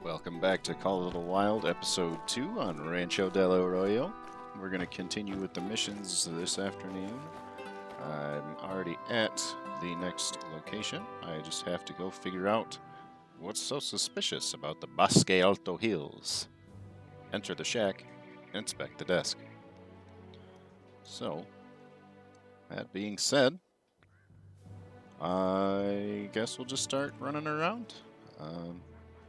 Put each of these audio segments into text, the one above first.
Welcome back to Call of the Wild, Episode 2 on Rancho Del Arroyo. We're going to continue with the missions this afternoon. I'm already at the next location. I just have to go figure out what's so suspicious about the Bosque Alto Hills. Enter the shack, inspect the desk. So, that being said, I guess we'll just start running around.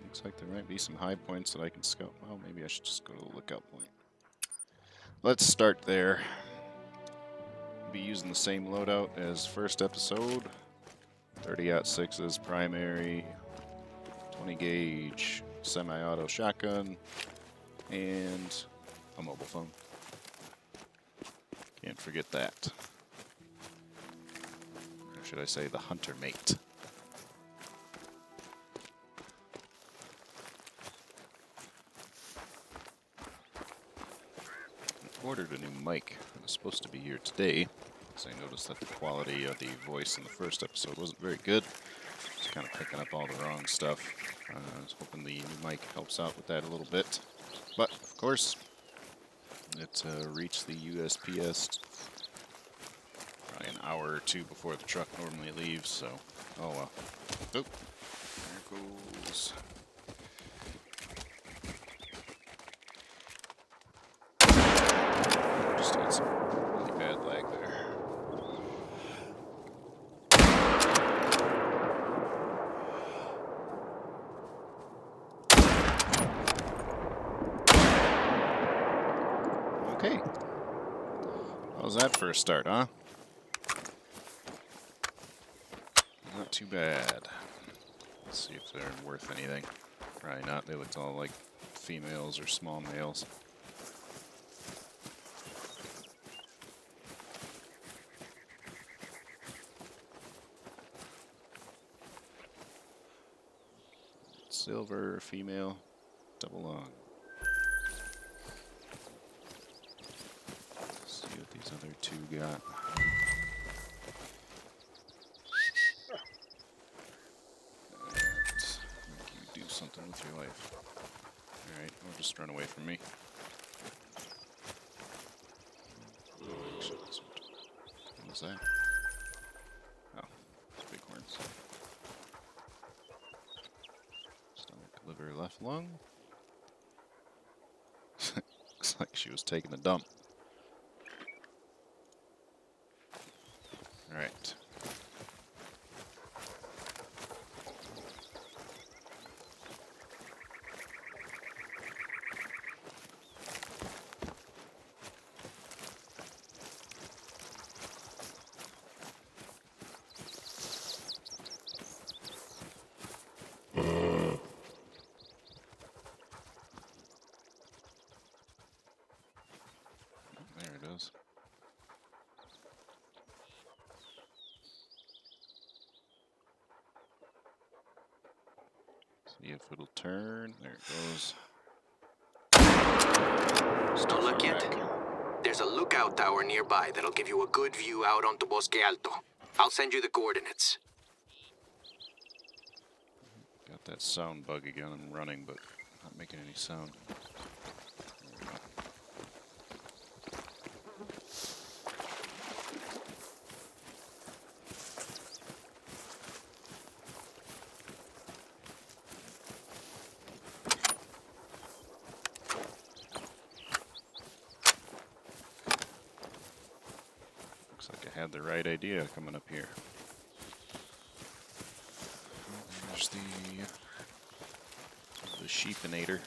Looks like there might be some high points that I can scout. Well, maybe I should just go to the lookout point. Let's start there. Be using the same loadout as first episode. 30-06 primary, 20 gauge semi-auto shotgun, and a mobile phone. Can't forget that. Or should I say the hunter mate. Ordered a new mic. It was supposed to be here today, because I noticed that the quality of the voice in the first episode wasn't very good. Just kind of picking up all the wrong stuff. I was hoping the new mic helps out with that a little bit. But, of course, it reached the USPS probably an hour or two before the truck normally leaves, so, oh well. Oh, there goes. Just had some really bad lag there. Okay. How's that for a start, huh? Not too bad. Let's see if they're worth anything. Probably not. They looked all like females or small males. Silver, female, double long. Let's see what these other two got. And make you do something with your life. Alright, well, just run away from me. What was that? Oh, it's bighorns. Liver, left lung. Looks like she was taking a dump. All right. There it is. See if it'll turn. There it goes. Don't look yet. There's a lookout tower nearby that'll give you a good view out onto Bosque Alto. I'll send you the coordinates. Got that sound bug again. I'm running, but not making any sound. Looks like I had the right idea coming up here. There's the sheepinator.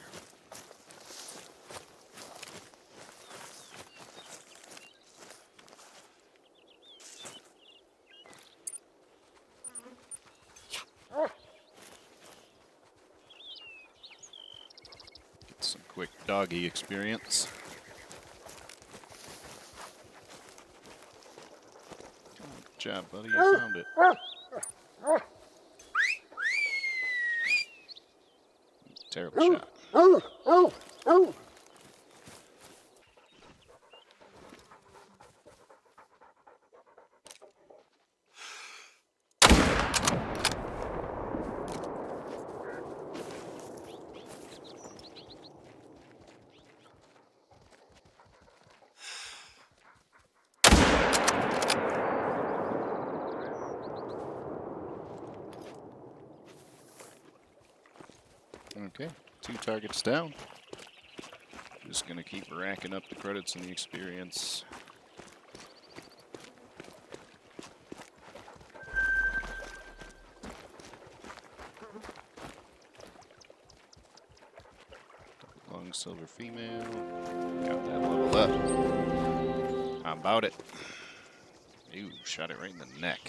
Get some quick doggy experience. Good job, buddy. You found it. Terrible shot. Okay, 2 targets down. Just gonna keep racking up the credits and the experience. Long silver female. Got that level up. How about it? Ooh, shot it right in the neck.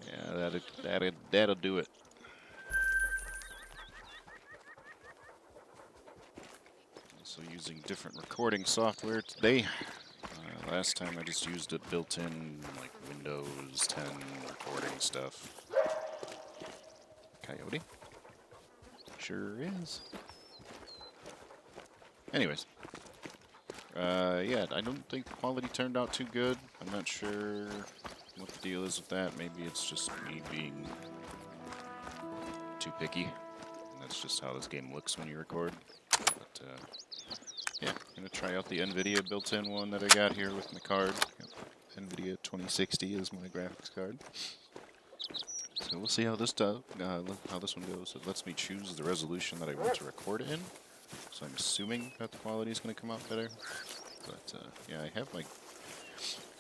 Yeah, that'll do it. Also using different recording software today. Last time I just used it built-in, like Windows 10 recording stuff. Coyote? Sure is. Anyways. Yeah, I don't think the quality turned out too good. I'm not sure what the deal is with that. Maybe it's just me being too picky. And that's just how this game looks when you record. But, yeah, gonna try out the NVIDIA built-in one that I got here with my card. NVIDIA 2060 is my graphics card. So we'll see how this how this one goes. It lets me choose the resolution that I want to record in. So I'm assuming that the quality is going to come out better. But yeah, I have my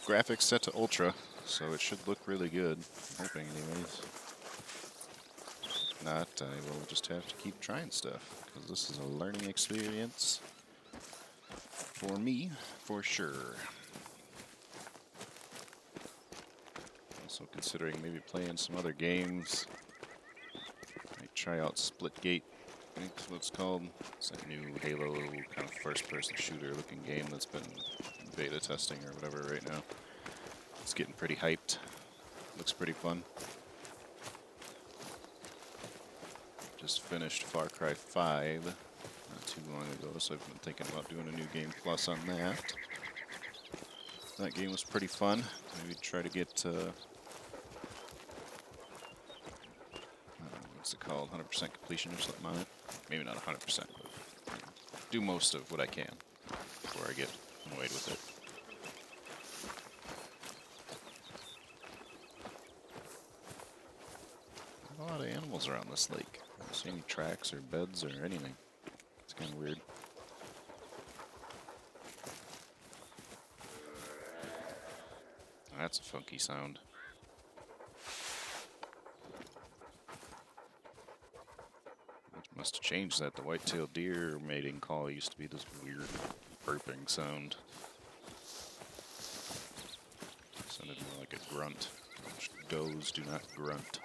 graphics set to ultra, so it should look really good. I'm hoping, anyways. If not, I will just have to keep trying stuff, because this is a learning experience for me, for sure. Also considering maybe playing some other games. Might try out Splitgate, I think that's what it's called. It's that new Halo kind of first-person shooter-looking game that's been beta testing or whatever right now. It's getting pretty hyped. Looks pretty fun. Just finished Far Cry 5 not too long ago, so I've been thinking about doing a new game plus on that. That game was pretty fun. Maybe try to get what's it called? 100% completion or something on it. Maybe not 100%, but do most of what I can before I get annoyed with it. A lot of animals around this lake. I don't see any tracks or beds or anything. It's kind of weird. That's a funky sound. Must have changed that. The white-tailed deer mating call used to be this weird burping sound. Sounded more like a grunt, which does do not grunt.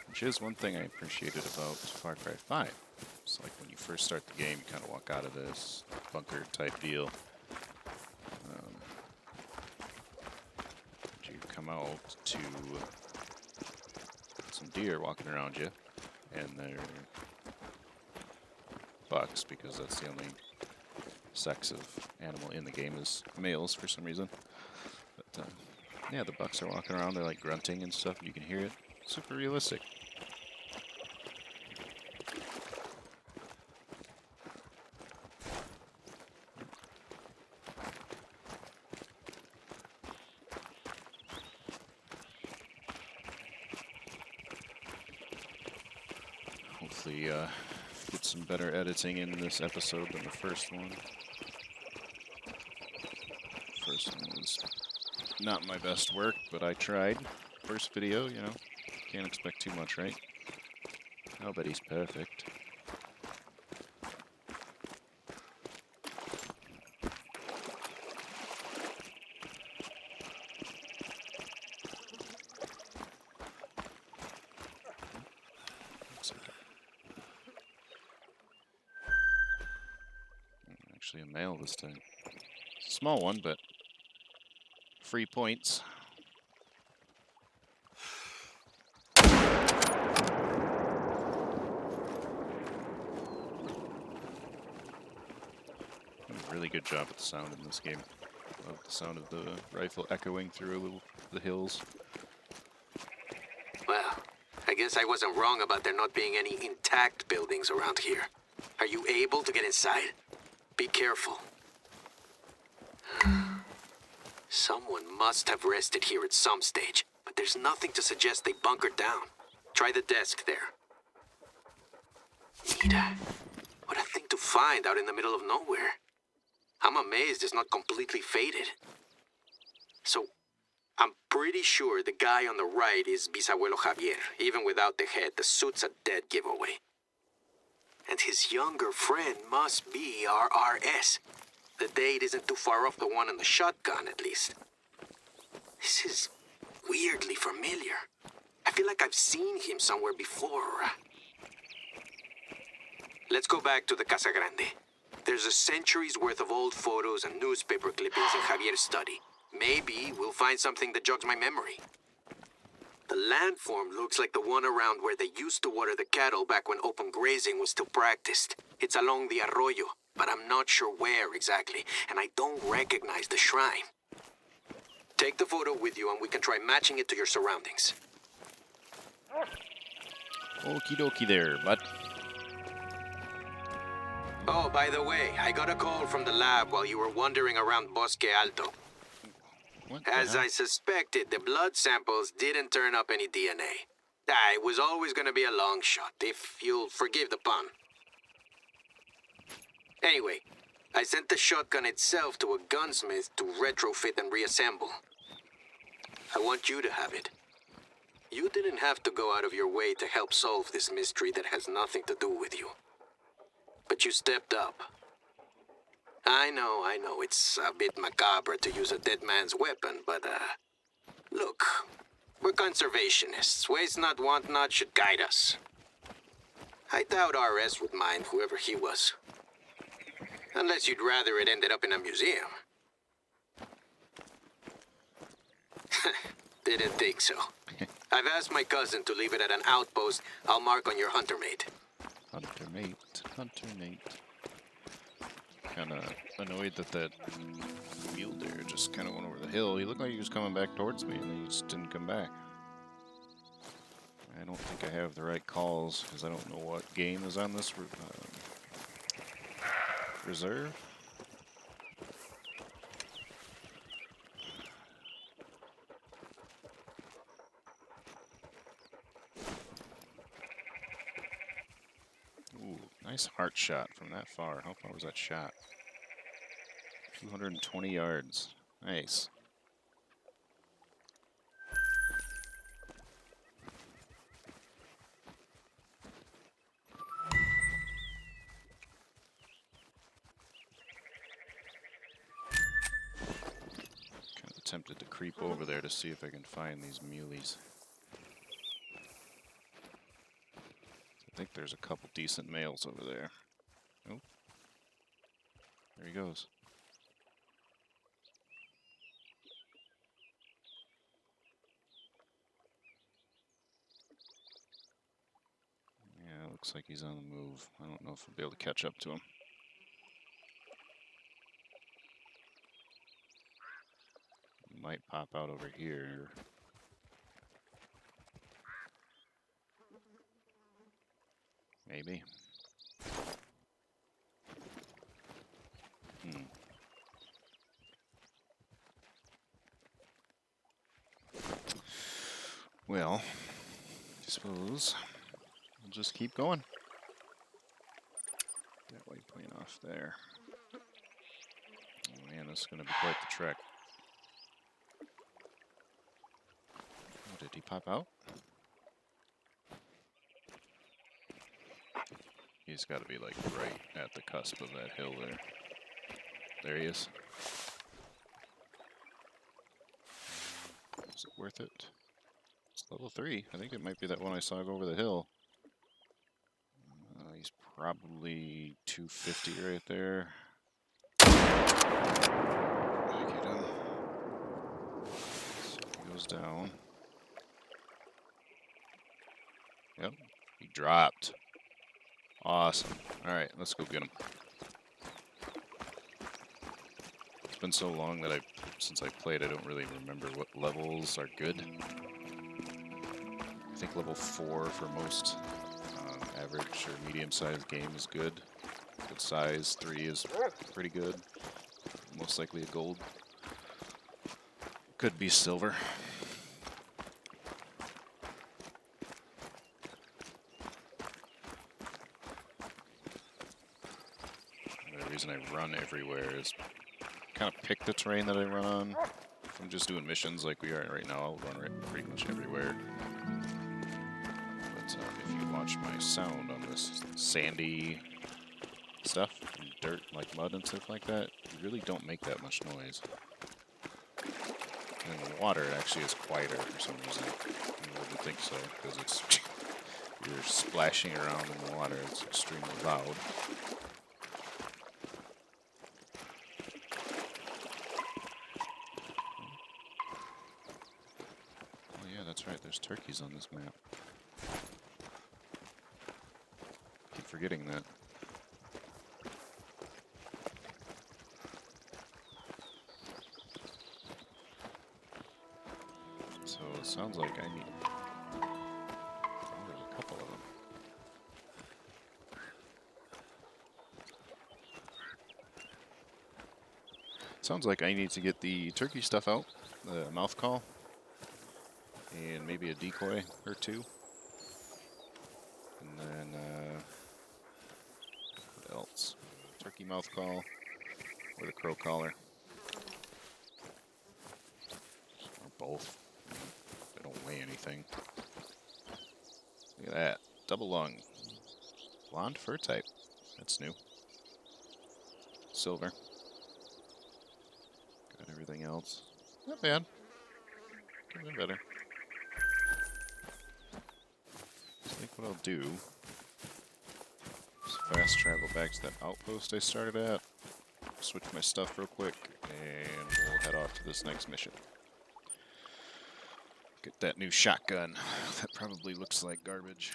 Which is one thing I appreciated about Far Cry 5. It's like when you first start the game, you kind of walk out of this bunker type deal. You come out to some deer walking around you, and they're bucks, because that's the only sex of animal in the game is males for some reason. But yeah, the bucks are walking around, they're like grunting and stuff, and you can hear it. Super realistic. Hopefully get some better editing in this episode than the first one. First one was not my best work, but I tried. First video, you know, can't expect too much, right? Nobody's perfect. Actually a male this time. It's a small one, but free points. Really good job with the sound in this game. Love the sound of the rifle echoing through the hills. Well, I guess I wasn't wrong about there not being any intact buildings around here. Are you able to get inside? Be careful. Someone must have rested here at some stage, but there's nothing to suggest they bunkered down. Try the desk there. Mira, what a thing to find out in the middle of nowhere. I'm amazed it's not completely faded. So, I'm pretty sure the guy on the right is Bisabuelo Javier. Even without the head, the suit's a dead giveaway. And his younger friend must be our RS. The date isn't too far off the one in the shotgun, at least. This is weirdly familiar. I feel like I've seen him somewhere before. Let's go back to the Casa Grande. There's a century's worth of old photos and newspaper clippings in Javier's study. Maybe we'll find something that jogs my memory. The landform looks like the one around where they used to water the cattle back when open grazing was still practiced. It's along the Arroyo, but I'm not sure where exactly, and I don't recognize the shrine. Take the photo with you and we can try matching it to your surroundings. Okie dokie there, bud. Oh, by the way, I got a call from the lab while you were wandering around Bosque Alto. What the As hell? I suspected, the blood samples didn't turn up any DNA. It was always going to be a long shot, if you'll forgive the pun. Anyway, I sent the shotgun itself to a gunsmith to retrofit and reassemble. I want you to have it. You didn't have to go out of your way to help solve this mystery that has nothing to do with you. But you stepped up. I know, it's a bit macabre to use a dead man's weapon, but, look, we're conservationists. Waste not, want not should guide us. I doubt RS would mind whoever he was. Unless you'd rather it ended up in a museum. Didn't think so. I've asked my cousin to leave it at an outpost I'll mark on your hunter mate. Hunter mate, hunter mate. Kinda annoyed that mule deer just kinda went over the hill. He looked like he was coming back towards me and then he just didn't come back. I don't think I have the right calls because I don't know what game is on this reserve. Ooh, nice heart shot from that far. How far was that shot? 220 yards. Nice. Kind of tempted to creep over there to see if I can find these muleys. I think there's a couple decent males over there. Oh, there he goes. Yeah, looks like he's on the move. I don't know if I'll be able to catch up to him. Might pop out over here. Maybe. Well, I suppose we'll just keep going. That white plane off there. Oh man, this is going to be quite the trek. Oh, did he pop out? He's got to be like right at the cusp of that hill there. There he is. Is it worth it? It's level 3. I think it might be that one I saw go over the hill. He's probably 250 right there. Get him. So he goes down. Yep, he dropped. Awesome. Alright, let's go get him. It's been so long that since I played, I don't really remember what levels are good. I think level 4 for most average or medium-sized game is good. Good size. 3 is pretty good. Most likely a gold. Could be silver. The reason I run everywhere is kind of pick the terrain that I run on. If I'm just doing missions like we are right now, I'll run pretty much everywhere. But if you watch my sound on this sandy stuff, and dirt like mud and stuff like that, you really don't make that much noise. And in the water, it actually is quieter for some reason. I wouldn't think so, because it's you're splashing around in the water. It's extremely loud. Oh yeah, that's right. There's turkeys on this map. Keep forgetting that. So it sounds like I need... Oh, there's a couple of them. Sounds like I need to get the turkey stuff out, the mouth call, and maybe a decoy or two. And then, what else? Turkey mouth call, or the crow collar. Or both. They don't weigh anything. Look at that. Double lung. Blonde fur type. That's new. Silver. Got everything else. Not bad. Could have been better. I think what I'll do is fast travel back to that outpost I started at. Switch my stuff real quick, and we'll head off to this next mission. Get that new shotgun. That probably looks like garbage.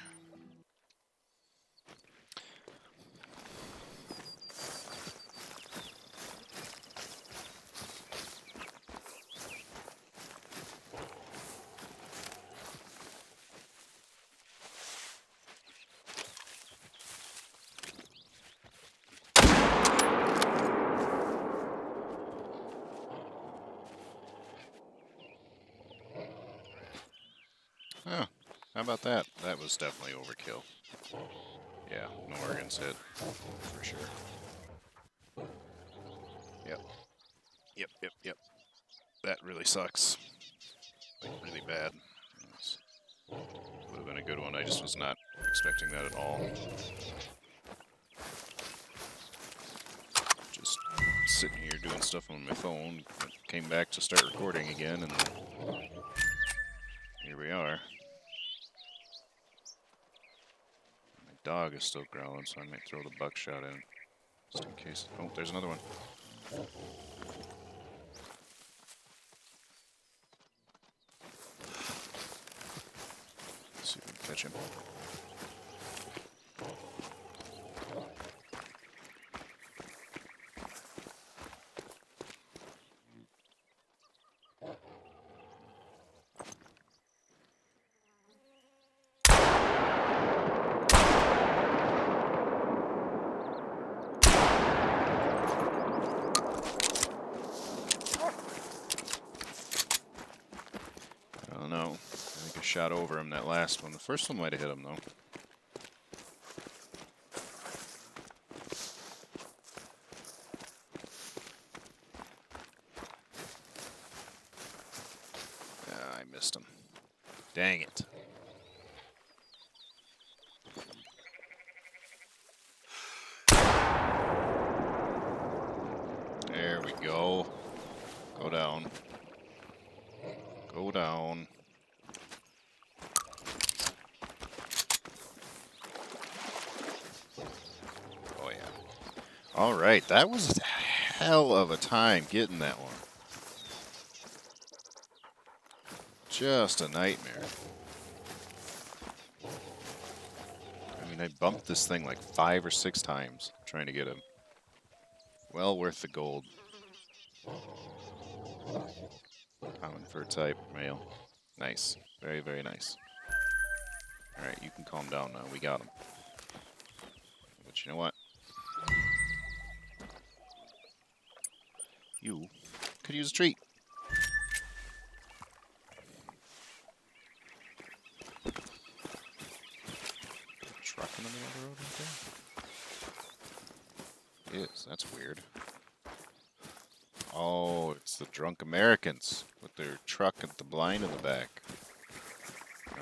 Oh, how about that? That was definitely overkill. Yeah, no organs hit, for sure. Yep. Yep. That really sucks. Like, really bad. Would have been a good one, I just was not expecting that at all. Just sitting here doing stuff on my phone, came back to start recording again, and here we are. My dog is still growling, so I might throw the buckshot in, just in case. Oh, there's another one. Let's see if we can catch him. I don't know. I think I shot over him that last one. The first one might have hit him, though. I missed him. Dang it. There we go. Go down. Go down. Oh, yeah. Alright, that was a hell of a time getting that one. Just a nightmare. I mean, I bumped this thing like 5 or 6 times trying to get him. Well worth the gold. Common fur type, male. Nice. Very, very nice. Alright, you can calm down now. We got him. But you know what? You could use a treat. That's weird. Oh, it's the drunk Americans with their truck and the blind in the back.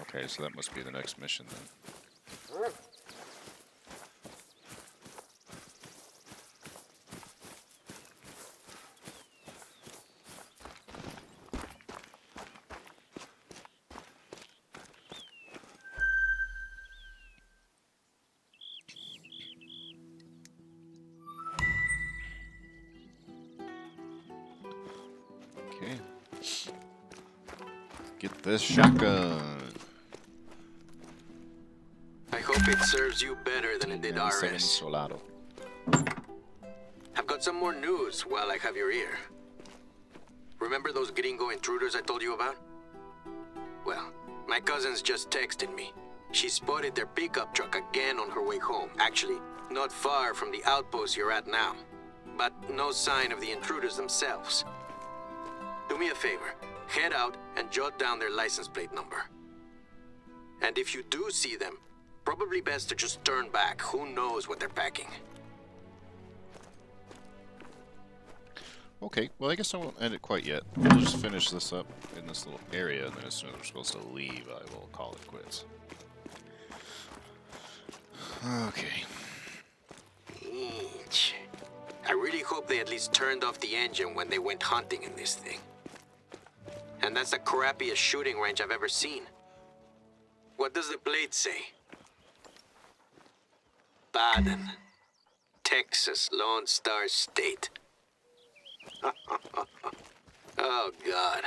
Okay, so that must be the next mission then. Okay. Get this shotgun. I hope it serves you better than it did 97 RS. Solado. I've got some more news while I have your ear. Remember those gringo intruders I told you about? Well, my cousin's just texted me. She spotted their pickup truck again on her way home. Actually, not far from the outpost you're at now. But no sign of the intruders themselves. Do me a favor. Head out and jot down their license plate number. And if you do see them, probably best to just turn back. Who knows what they're packing? Okay, well I guess I won't end it quite yet. We'll just finish this up in this little area, and then as soon as we're supposed to leave, I will call it quits. Okay. Eesh. I really hope they at least turned off the engine when they went hunting in this thing. And that's the crappiest shooting range I've ever seen. What does the plate say? Baden, Texas, Lone Star State. Oh, God.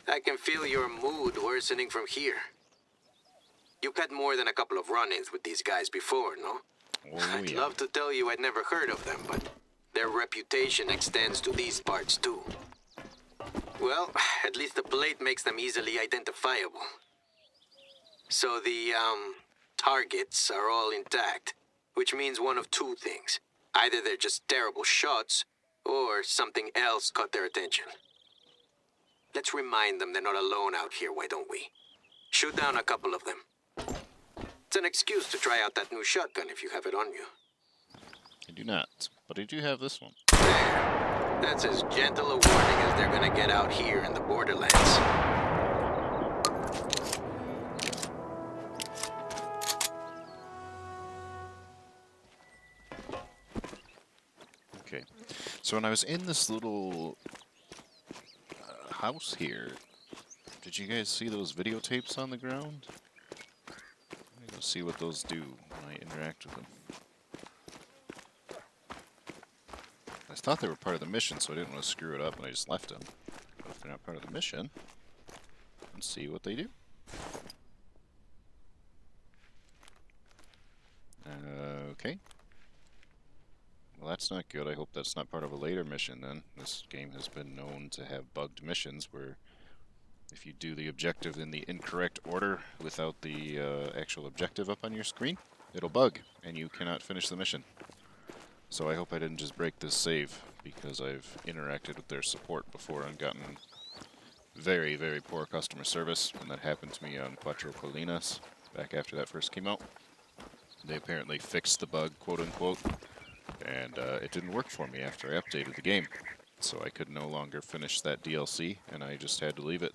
I can feel your mood worsening from here. You've had more than a couple of run-ins with these guys before, no? Oh, I'd yeah. love to tell you I'd never heard of them, but their reputation extends to these parts, too. Well, at least the plate makes them easily identifiable. So the, targets are all intact, which means one of two things. Either they're just terrible shots, or something else caught their attention. Let's remind them they're not alone out here, why don't we? Shoot down a couple of them. It's an excuse to try out that new shotgun if you have it on you. I do not, but I do have this one. There. That's as gentle a warning as they're gonna get out here in the borderlands. Okay, so when I was in this little house here, did you guys see those videotapes on the ground? Let me go see what those do when I interact with them. I thought they were part of the mission, so I didn't want to screw it up, and I just left them. But if they're not part of the mission, let's see what they do. Okay. Well, that's not good. I hope that's not part of a later mission, then. This game has been known to have bugged missions where if you do the objective in the incorrect order without the actual objective up on your screen, it'll bug, and you cannot finish the mission. So I hope I didn't just break this save, because I've interacted with their support before and gotten very, very poor customer service when that happened to me on Cuatro Colinas back after that first came out. They apparently fixed the bug, quote-unquote, and it didn't work for me after I updated the game. So I could no longer finish that DLC, and I just had to leave it.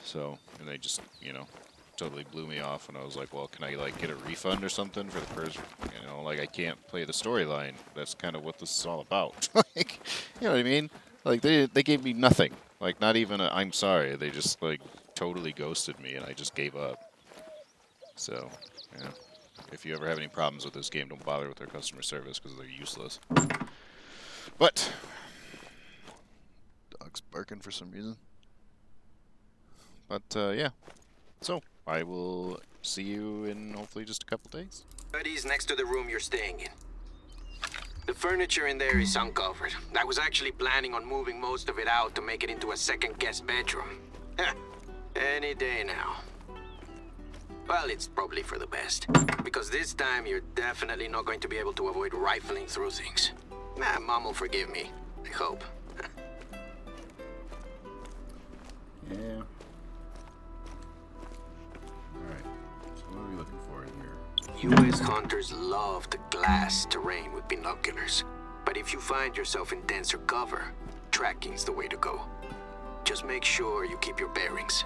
So, and they just, you know, totally blew me off, and I was like, well, can I, like, get a refund or something for the person? You know, like, I can't play the storyline. That's kind of what this is all about. Like, you know what I mean? Like, they gave me nothing. Like, not even a I'm sorry. They just, like, totally ghosted me, and I just gave up. So, yeah. If you ever have any problems with this game, don't bother with their customer service, because they're useless. But, dog's barking for some reason. But, yeah. So, I will see you in hopefully just a couple days. Buddy's next to the room you're staying in. The furniture in there is uncovered. I was actually planning on moving most of it out to make it into a second guest bedroom. Any day now. Well, it's probably for the best. Because this time you're definitely not going to be able to avoid rifling through things. Mom will forgive me. I hope. Yeah. Alright, so what are we looking for in here? U.S. hunters love the glass terrain with binoculars. But But if you find yourself in denser cover, tracking's the way to go. Just make sure you keep your bearings.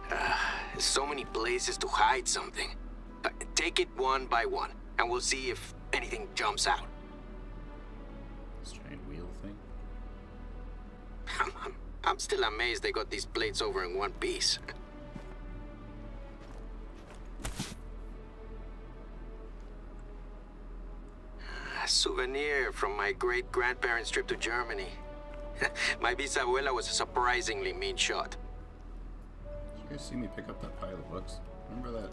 There's so many places to hide something. Take it one by one, and we'll see if anything jumps out. This giant wheel thing? I'm still amazed they got these plates over in one piece. A souvenir from my great-grandparents' trip to Germany. My bisabuela was a surprisingly mean shot. Did you guys see me pick up that pile of books? Remember that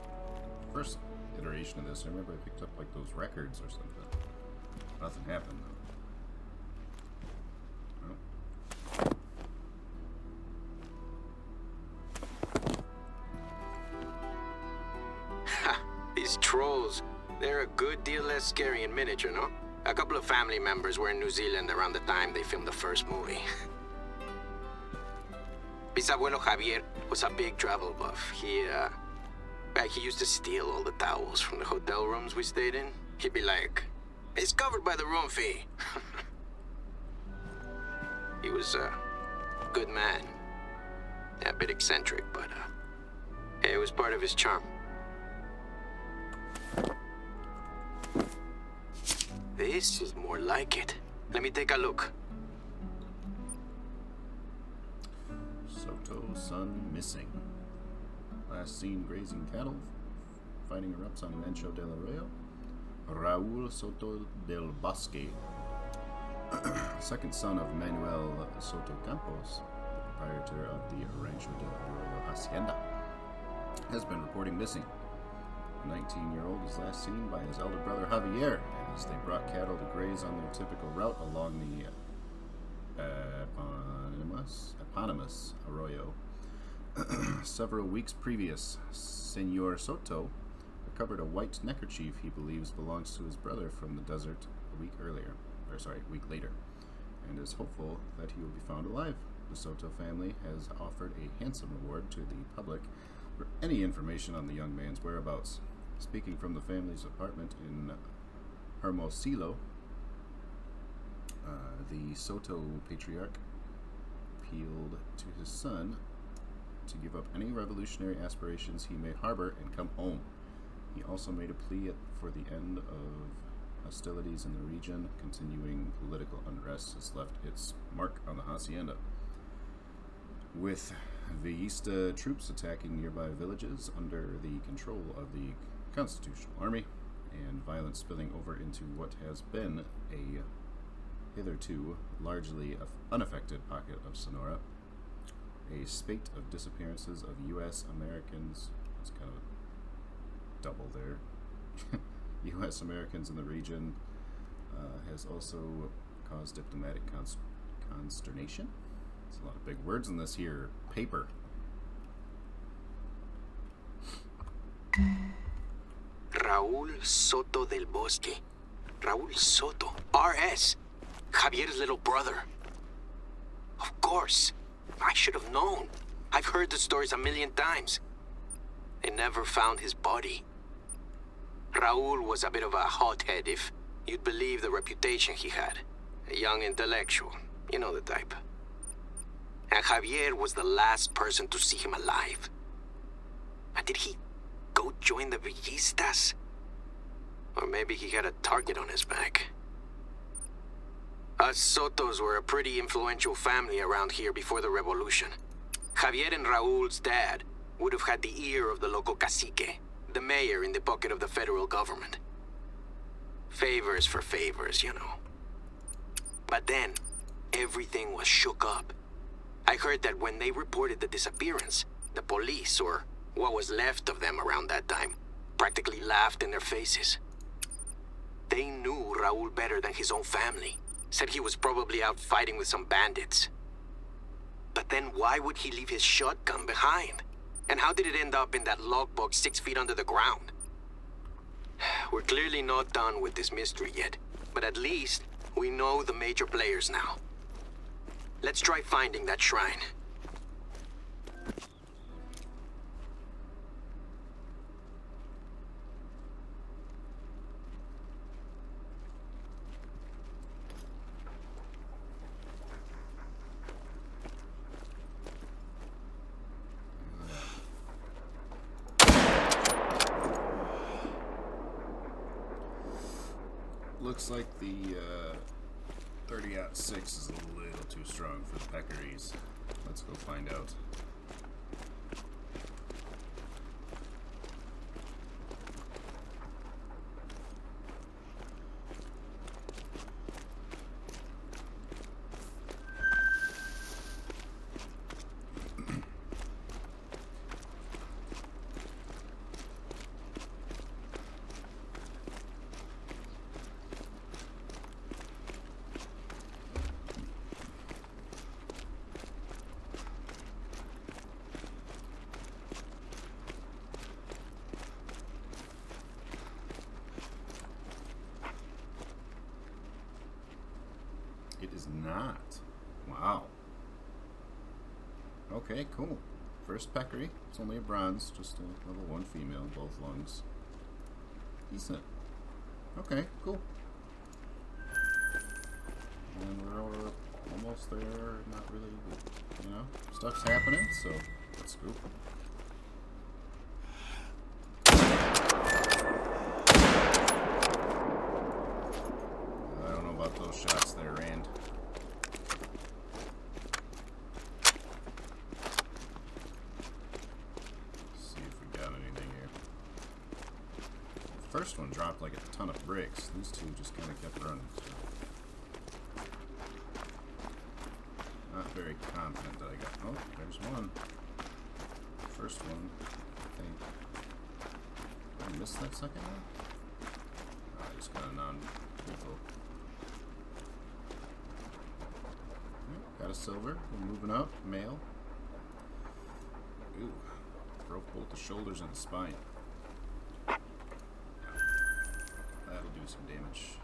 first iteration of this? I remember I picked up like those records or something. Nothing happened though. Oh. These trolls, they're a good deal less scary in miniature, no? A couple of family members were in New Zealand around the time they filmed the first movie. Bisabuelo Javier was a big travel buff. He used to steal all the towels from the hotel rooms we stayed in. He'd be like, "It's covered by the room fee." He was a good man. A bit eccentric, but it was part of his charm. This is more like it. Let me take a look. Soto son missing. Last seen grazing cattle. Finding erupts on Rancho Del Arroyo. Raúl Soto del Bosque, second son of Manuel Soto Campos, the proprietor of the Rancho Del Arroyo Hacienda, has been reporting missing. The 19-year-old was last seen by his elder brother Javier as they brought cattle to graze on their typical route along the eponymous arroyo. Several weeks previous, Senor Soto recovered a white neckerchief he believes belongs to his brother from the desert a week later, and is hopeful that he will be found alive. The Soto family has offered a handsome reward to the public for any information on the young man's whereabouts. Speaking from the family's apartment in Hermosillo, the Soto patriarch appealed to his son to give up any revolutionary aspirations he may harbor and come home. He also made a plea for the end of hostilities in the region. Continuing political unrest has left its mark on the hacienda, with Villista troops attacking nearby villages under the control of the Constitutional Army, and violence spilling over into what has been a hitherto largely unaffected pocket of Sonora. A spate of disappearances of U.S. Americans, it's kind of a double there, U.S. Americans in the region has also caused diplomatic consternation. There's a lot of big words in this here paper. Raúl Soto del Bosque. Raúl Soto. R.S. Javier's little brother. Of course. I should have known. I've heard the stories a million times. They never found his body. Raúl was a bit of a hothead, if you'd believe the reputation he had. A young intellectual. You know the type. And Javier was the last person to see him alive. And did he go join the Villistas? Or maybe he had a target on his back. Us Sotos were a pretty influential family around here before the revolution. Javier and Raúl's dad would have had the ear of the local cacique, the mayor in the pocket of the federal government. Favors for favors, you know. But then, everything was shook up. I heard that when they reported the disappearance, the police, or what was left of them around that time, practically laughed in their faces. They knew Raúl better than his own family. Said he was probably out fighting with some bandits. But then why would he leave his shotgun behind? And how did it end up in that logbook 6 feet under the ground? We're clearly not done with this mystery yet, but at least we know the major players now. Let's try finding that shrine. Looks like the 30-06 is a little too strong for the peccaries. Let's go find out. It is not. Wow. Okay, cool. First peccary. It's only a bronze, just a level 1 female, both lungs. Decent. Okay, cool. And we're almost there. Not really, you know, stuff's happening, so let's go. I don't know about those shots there, Rand. See if we got anything here. The first one dropped like a ton of bricks. These two just kind of kept running. So. Not very confident that I got. Oh, there's one. First one, I think. Did I miss that second one? Oh, I just got a non-lethal. Got a silver. We're moving up. Male. Ooh. Broke both the shoulders and the spine. That'll do some damage.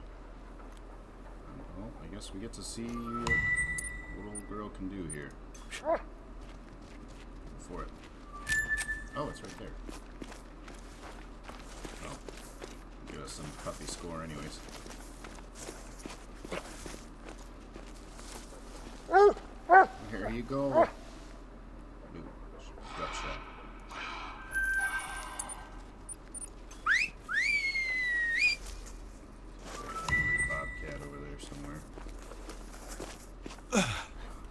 Well, I guess we get to see what old girl can do here. Go for it. Oh, it's right there. Oh. Give us some puppy score anyways. Here you go. Ooh, gut shot. Angry bobcat over there somewhere.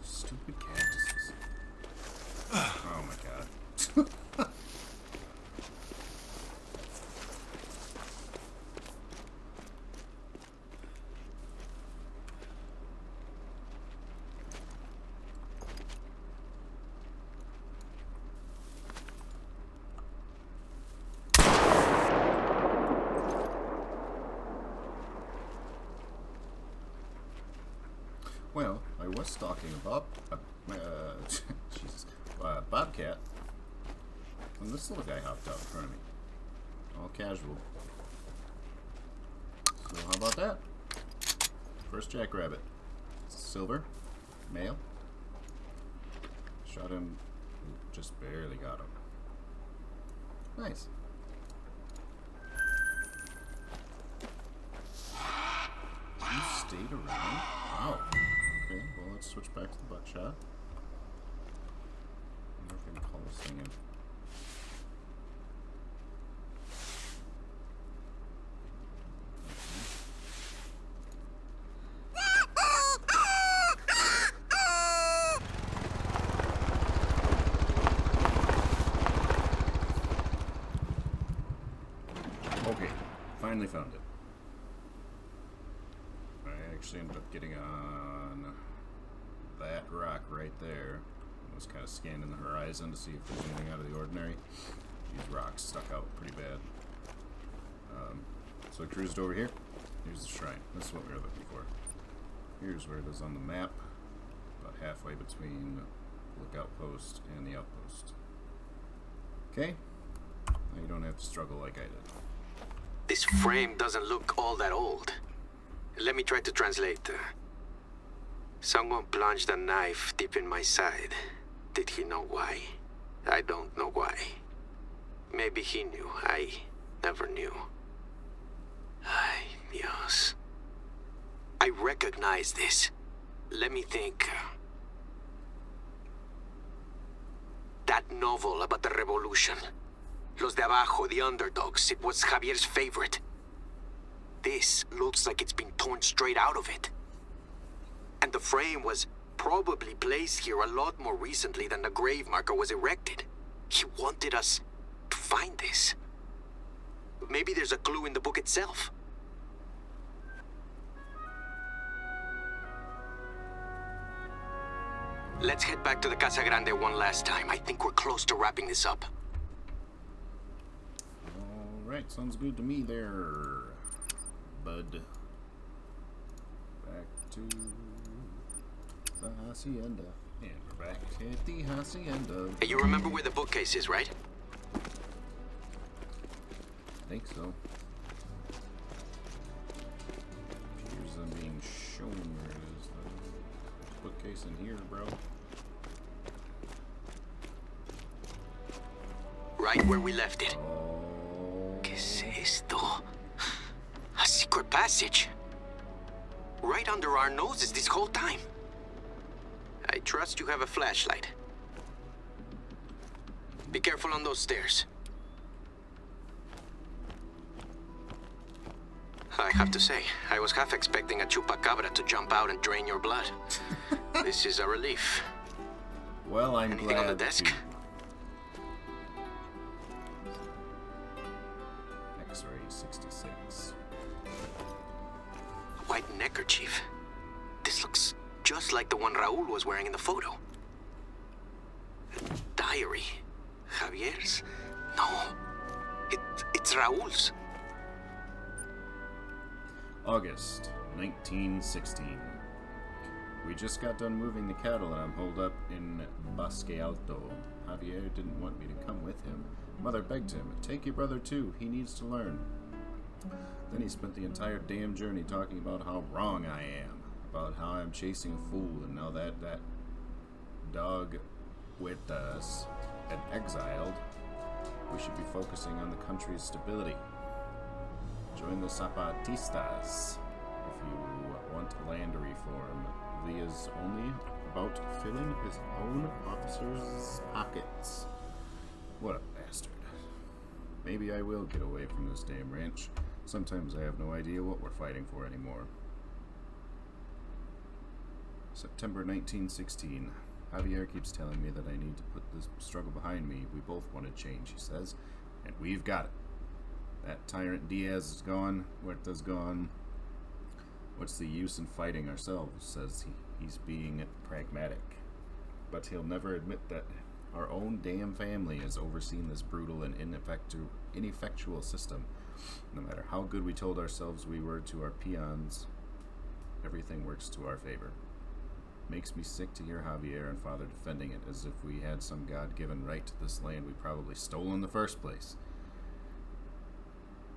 Stupid cactuses. Oh my god. Well, I was stalking a bobcat, and this little guy hopped out in front of me. All casual. So how about that? First jackrabbit. Silver. Male. Shot him. Just barely got him. Nice. You stayed around? Wow. Okay, well, let's switch back to the buckshot. I wonder if we can call this thing in. Okay, finally found it. I actually ended up getting on that rock right there. I was kind of scanning the horizon to see if there's anything out of the ordinary. These rocks stuck out pretty bad. So I cruised over here. Here's the shrine. This is what we were looking for. Here's where it is on the map. About halfway between the lookout post and the outpost. Okay? Now you don't have to struggle like I did. This frame doesn't look all that old. Let me try to translate. Someone plunged a knife deep in my side. Did he know why? I don't know why. Maybe he knew. I never knew. Ay, Dios. I recognize this. Let me think. That novel about the revolution. Los de abajo, the underdogs. It was Javier's favorite. this looks like it's been torn straight out of it. And the frame was probably placed here a lot more recently than the grave marker was erected. He wanted us to find this. Maybe there's a clue in the book itself. Let's head back to the Casa Grande one last time. I think we're close to wrapping this up. Alright, sounds good to me there, bud. Back to the hacienda. And we're back at the hacienda. Hey, you remember where the bookcase is, right? I think so. Appears I'm being shown where it is. Bookcase in here, bro. Right where we left it. Oh. ¿Qué es esto? A secret passage. Right under our noses this whole time. I trust you have a flashlight. Be careful on those stairs. I have to say, I was half expecting a chupacabra to jump out and drain your blood. This is a relief. Well, I'm Anything glad on the desk? to. X-ray 66. A white neckerchief. This looks just like the one Raul was wearing in the photo. A diary. Javier's? No. It's Raul's. August 1916. We just got done moving the cattle and I'm holed up in Bosque Alto. Javier didn't want me to come with him. Mother begged him, take your brother too, he needs to learn. Then he spent the entire damn journey talking about how wrong I am, about how I'm chasing a fool, and now that dog with us and exiled, we should be focusing on the country's stability. Join the Zapatistas if you want land reform. Leah's only about filling his own officers' pockets. What a bastard. Maybe I will get away from this damn ranch. Sometimes I have no idea what we're fighting for anymore. September 1916. Javier keeps telling me that I need to put this struggle behind me. We both wanted change, he says, and we've got it. That tyrant Diaz is gone. Huerta's gone. What's the use in fighting ourselves, says he. He's being pragmatic. But he'll never admit that our own damn family has overseen this brutal and ineffectual system. No matter how good we told ourselves we were to our peons, everything works to our favor. Makes me sick to hear Javier and Father defending it as if we had some God-given right to this land we probably stole in the first place.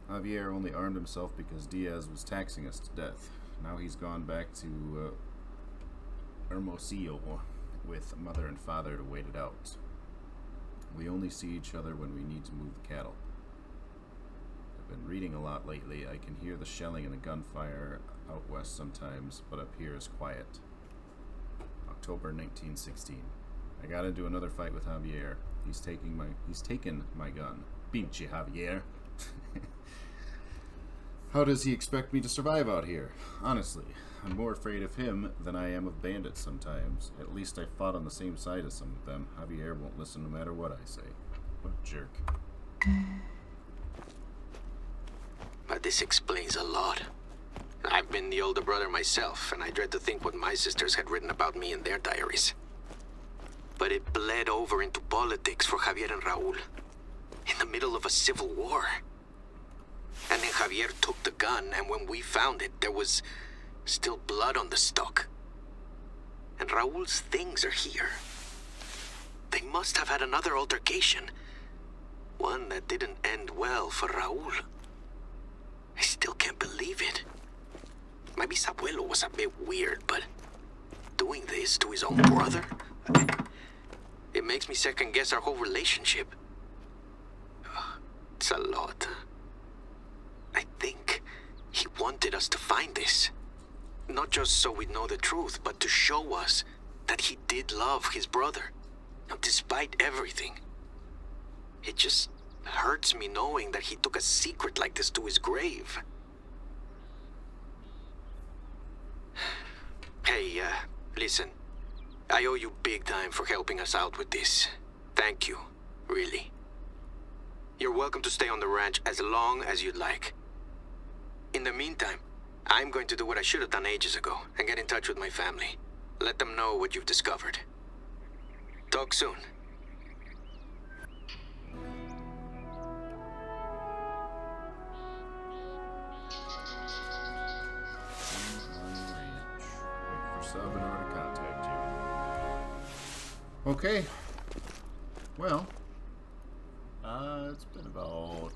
Javier only armed himself because Diaz was taxing us to death. Now he's gone back to Hermosillo with Mother and Father to wait it out. We only see each other when we need to move the cattle. I've been reading a lot lately. I can hear the shelling and the gunfire out west sometimes, but up here is quiet. October 1916. I got into another fight with Javier. He's taken my gun. Pinche Javier. How does he expect me to survive out here? Honestly, I'm more afraid of him than I am of bandits sometimes. At least I fought on the same side as some of them. Javier won't listen no matter what I say. What a jerk. But this explains a lot. I've been the older brother myself, and I dread to think what my sisters had written about me in their diaries. But it bled over into politics for Javier and Raul. In the middle of a civil war. And then Javier took the gun, and when we found it, there was still blood on the stock. And Raul's things are here. They must have had another altercation. One that didn't end well for Raul. I still can't believe it. My bisabuelo was a bit weird, but doing this to his own brother? It makes me second guess our whole relationship. It's a lot. I think he wanted us to find this. Not just so we'd know the truth, but to show us that he did love his brother. Now, despite everything. It just hurts me knowing that he took a secret like this to his grave. Hey, listen. I owe you big time for helping us out with this. Thank you, really. You're welcome to stay on the ranch as long as you'd like. In the meantime, I'm going to do what I should have done ages ago and get in touch with my family. Let them know what you've discovered. Talk soon. Wait for Salvador to contact you. Okay. Well, it's been about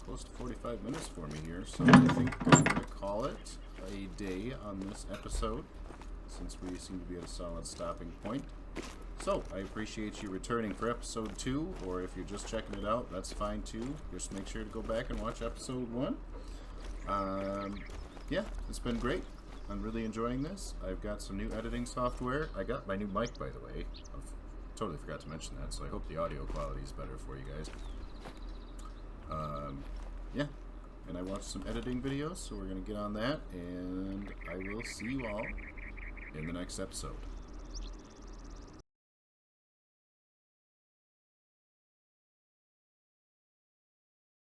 close to 45 minutes for me here, so I think I'm going to call it a day on this episode, since we seem to be at a solid stopping point. So, I appreciate you returning for episode 2, or if you're just checking it out, that's fine too. Just make sure to go back and watch episode 1. Yeah, it's been great. I'm really enjoying this. I've got some new editing software. I got my new mic, by the way. I totally forgot to mention that, so I hope the audio quality is better for you guys. Yeah, and I watched some editing videos, so we're going to get on that, and I will see you all in the next episode.